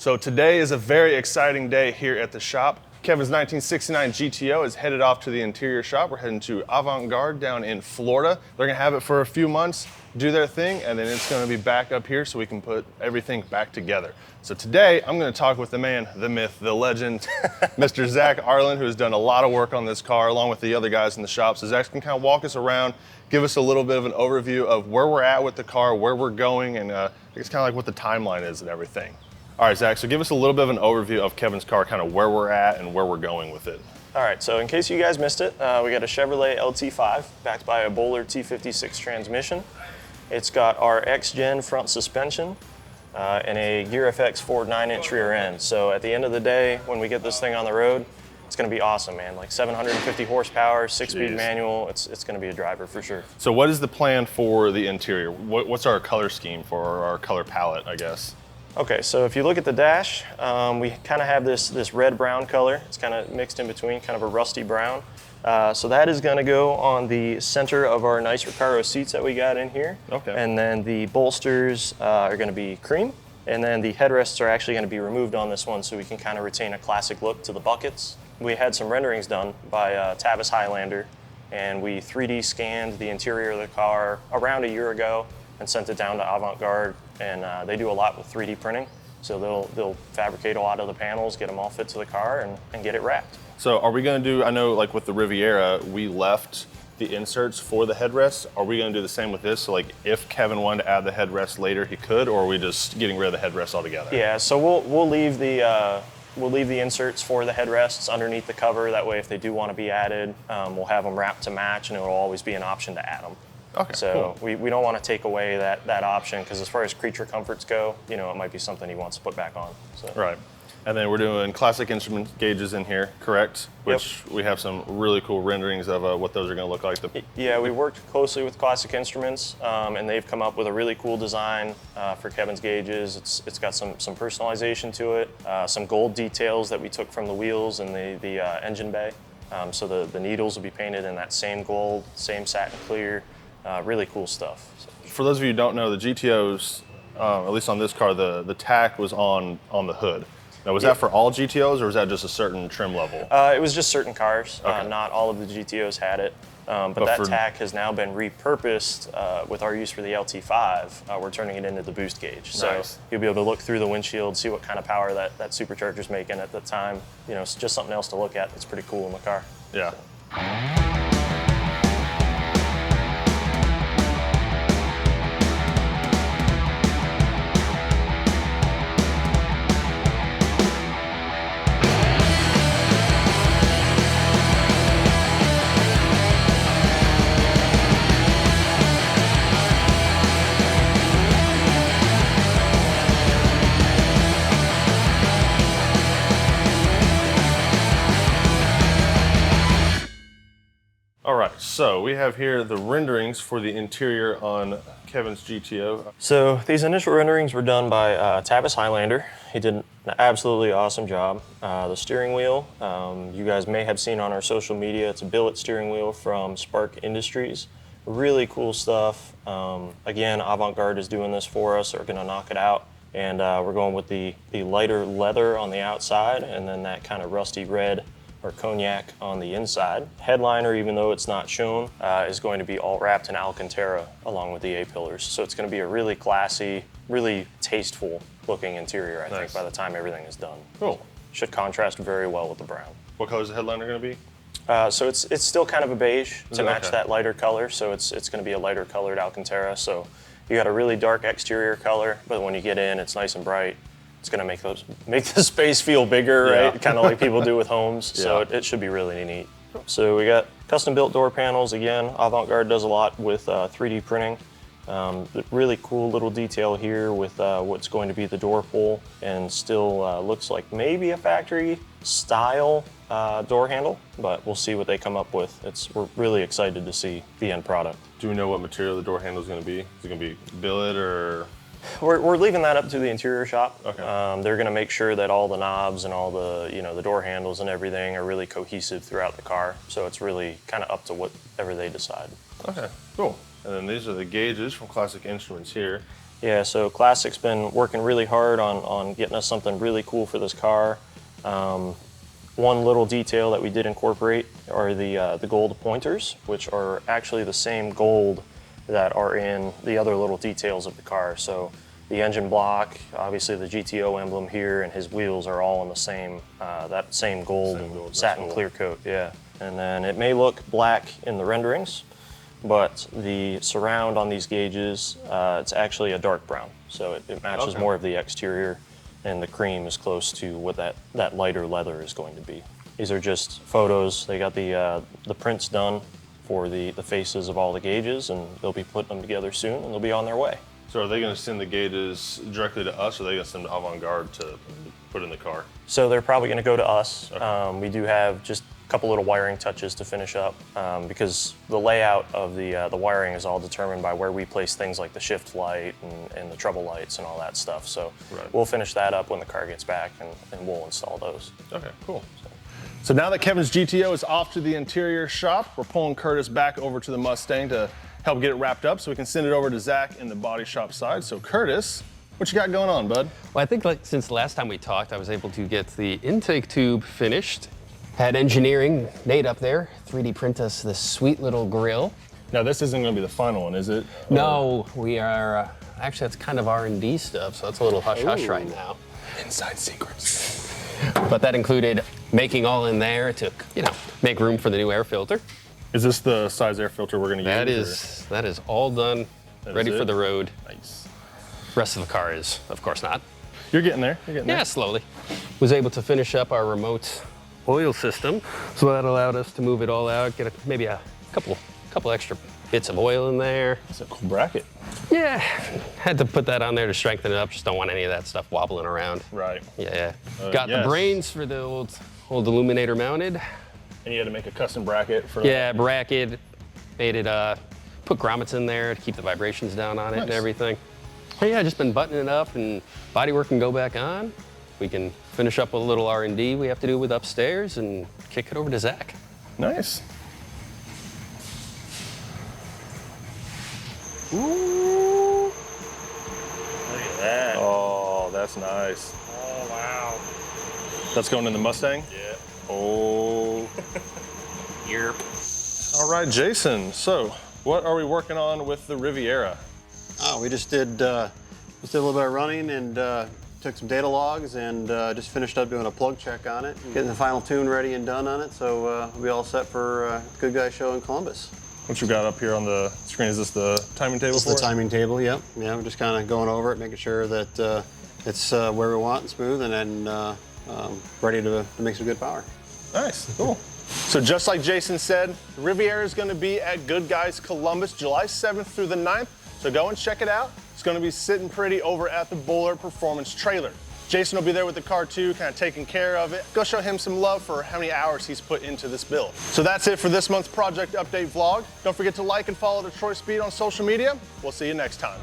So today is a very exciting day here at the shop. Kevin's 1969 GTO is headed off to the interior shop. We're heading to Avant Garde down in Florida. They're gonna have it for a few months, do their thing, and then it's gonna be back up here so we can put everything back together. So today, I'm gonna talk with the man, the myth, the legend, Mr. Zach Arlen, who has done a lot of work on this car, along with the other guys in the shop. So Zach can kind of walk us around, give us a little bit of an overview of where we're at with the car, where we're going, and I guess kind of like what the timeline is and everything. All right, Zach, so give us a little bit of an overview of Kevin's car, kind of where we're at and where we're going with it. All right, so in case you guys missed it, we got a Chevrolet LT5 backed by a Bowler T56 transmission. It's got our X-Gen front suspension and a Gear FX Ford 9-inch rear end. So at the end of the day, when we get this thing on the road, it's gonna be awesome, man. Like 750 horsepower, 6-speed manual, it's gonna be a driver for sure. So what is the plan for the interior? What's our color scheme for our color palette, I guess? Okay, so if you look at the dash, we kind of have this red-brown color. It's kind of mixed in between, kind of a rusty brown. So that is gonna go on the center of our nice Recaro seats that we got in here. Okay. And then the bolsters are gonna be cream. And then the headrests are actually gonna be removed on this one so we can kind of retain a classic look to the buckets. We had some renderings done by Tavis Highlander, and we 3D scanned the interior of the car around a year ago and sent it down to Avant Garde, and they do a lot with 3D printing. So they'll fabricate a lot of the panels, get them all fit to the car, and get it wrapped. So are we gonna do, I know like with the Riviera, we left the inserts for the headrests. Are we gonna do the same with this? So like if Kevin wanted to add the headrest later, he could, or are we just getting rid of the headrests altogether? Yeah, so we'll leave the inserts for the headrests underneath the cover. That way if they do want to be added, we'll have them wrapped to match, and it will always be an option to add them. Okay, so cool. we don't want to take away that option, because as far as creature comforts go, you know, it might be something he wants to put back on. So. Right. And then we're doing classic instrument gauges in here, correct? Which we have some really cool renderings of what those are going to look like. Yeah, we worked closely with Classic Instruments, and they've come up with a really cool design for Kevin's gauges. It's got some personalization to it, some gold details that we took from the wheels and the engine bay. So the needles will be painted in that same gold, same satin clear. Really cool stuff. So. For those of you who don't know, the GTOs, at least on this car, the tack was on the hood. Now, was that for all GTOs, or was that just a certain trim level? It was just certain cars. Okay. Not all of the GTOs had it. But that tack has now been repurposed with our use for the LT5. We're turning it into the boost gauge. So you'll be able to look through the windshield, see what kind of power that supercharger's making at the time. You know, it's just something else to look at that's pretty cool in the car. Yeah. So. All right, so we have here the renderings for the interior on Kevin's GTO. So these initial renderings were done by Tavis Highlander. He did an absolutely awesome job. The steering wheel, you guys may have seen on our social media, it's a billet steering wheel from Spark Industries. Really cool stuff. Again, Avant Garde is doing this for us. They're gonna knock it out. And we're going with the lighter leather on the outside, and then that kind of rusty red or cognac on the inside. Headliner, even though it's not shown, is going to be all wrapped in Alcantara along with the A-pillars. So it's going to be a really classy, really tasteful looking interior, I think, by the time everything is done. Cool. Should contrast very well with the brown. What color is the headliner going to be? So it's still kind of a beige to match that lighter color. So it's going to be a lighter colored Alcantara. So you got a really dark exterior color, but when you get in, it's nice and bright. It's going to make the space feel bigger, right? Kind of like people do with homes. So it should be really neat. So we got custom built door panels. Again, Avant Garde does a lot with 3D printing. Really cool little detail here with what's going to be the door pull, and still looks like maybe a factory style door handle, but we'll see what they come up with. We're really excited to see the end product. Do we know what material the door handle is going to be? Is it going to be billet or? We're leaving that up to the interior shop. Okay. They're going to make sure that all the knobs and all the the door handles and everything are really cohesive throughout the car. So it's really kind of up to whatever they decide. Okay, cool. And then these are the gauges from Classic Instruments here. Yeah, so Classic's been working really hard on getting us something really cool for this car. One little detail that we did incorporate are the gold pointers, which are actually the same gold that are in the other little details of the car. So the engine block, obviously the GTO emblem here, and his wheels are all in the same, that same gold and satin clear coat, yeah. And then it may look black in the renderings, but the surround on these gauges, it's actually a dark brown. So it matches more of the exterior, and the cream is close to what that lighter leather is going to be. These are just photos. They got the prints done for the faces of all the gauges, and they'll be putting them together soon, and they'll be on their way. So are they going to send the gauges directly to us, or are they going to send to Avant Garde to put in the car? So they're probably going to go to us. Okay. We do have just a couple little wiring touches to finish up, because the layout of the wiring is all determined by where we place things like the shift light and the trouble lights and all that stuff. So we'll finish that up when the car gets back, and we'll install those. Okay, cool. So now that Kevin's GTO is off to the interior shop, we're pulling Curtis back over to the Mustang to help get it wrapped up so we can send it over to Zach in the body shop side. So Curtis, what you got going on, bud? Well, I think since the last time we talked, I was able to get the intake tube finished. Had engineering, Nate up there, 3D print us this sweet little grill. Now this isn't going to be the final one, is it? No, we are, actually that's kind of R&D stuff, so it's a little hush-hush right now. Inside secrets. But that included making all in there to, make room for the new air filter. Is this the size air filter we're going to use? That is all done, ready for the road. Nice. Rest of the car is, of course, not. You're getting there. Yeah, slowly. Was able to finish up our remote oil system, so that allowed us to move it all out, get maybe a couple extra bits of oil in there. That's a cool bracket. Yeah, had to put that on there to strengthen it up. Just don't want any of that stuff wobbling around. Right. Yeah. Got the brains for the old illuminator mounted. And you had to make a custom bracket for Yeah, bracket. Made it, put grommets in there to keep the vibrations down on it and everything. But yeah, just been buttoning it up, and bodywork can go back on. We can finish up with a little R&D we have to do with upstairs and kick it over to Zach. Nice. Ooh. Look at that. Oh, that's nice. Oh, wow. That's going in the Mustang? Yeah. Oh. Yerp. All right, Jason. So, what are we working on with the Riviera? Oh, we just did a little bit of running and took some data logs and just finished up doing a plug check on it, getting the final tune ready and done on it. So we'll be all set for Goodguys show in Columbus. What you got up here on the screen, is this the timing table This for is the it? timing table, yep. Yeah, we're just kind of going over it, making sure that it's where we want and smooth, and then ready to make some good power. Nice, cool. So just like Jason said, Riviera is going to be at Goodguys Columbus, July 7th through the 9th. So go and check it out. It's going to be sitting pretty over at the Bullard Performance Trailer. Jason will be there with the car too, kind of taking care of it. Go show him some love for how many hours he's put into this build. So that's it for this month's Project Update vlog. Don't forget to like and follow Detroit Speed on social media. We'll see you next time.